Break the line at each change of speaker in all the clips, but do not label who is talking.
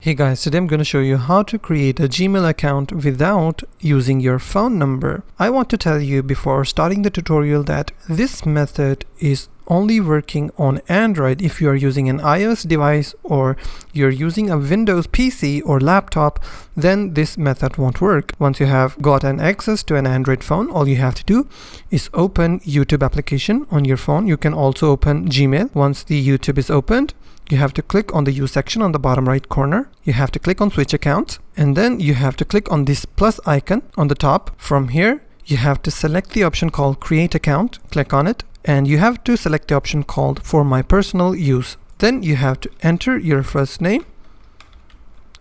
Hey guys, today I'm going to show you how to create a Gmail account without using your phone number. I want to tell you before starting the tutorial that this method is only working on Android. If you are using an iOS device or you're using a Windows PC or laptop, then this method won't work. Once you have gotten access to an Android phone, all you have to do is open YouTube application on your phone. You can also open Gmail. Once the YouTube is opened, you have to click on the U section on the bottom right corner. You have to click on switch accounts, and then you have to click on this plus icon on the top. From here, you have to select the option called create account, click on it, and you have to select the option called for my personal use. Then you have to enter your first name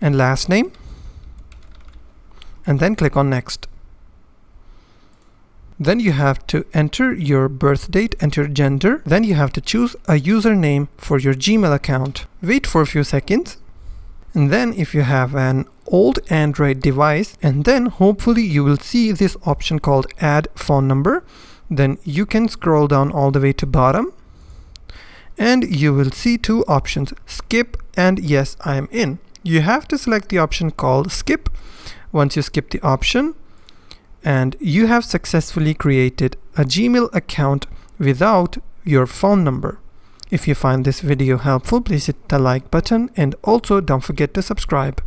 and last name, and then click on next. Then you have to enter your birth date, enter gender. Then you have to choose a username for your Gmail account. Wait for a few seconds. And then if you have an old Android device, and then hopefully you will see this option called add phone number. Then you can scroll down all the way to bottom, and you will see two options, skip and yes, I am in. You have to select the option called skip. Once you skip the option, and you have successfully created a Gmail account without your phone number. If you find this video helpful, please hit the like button and also don't forget to subscribe.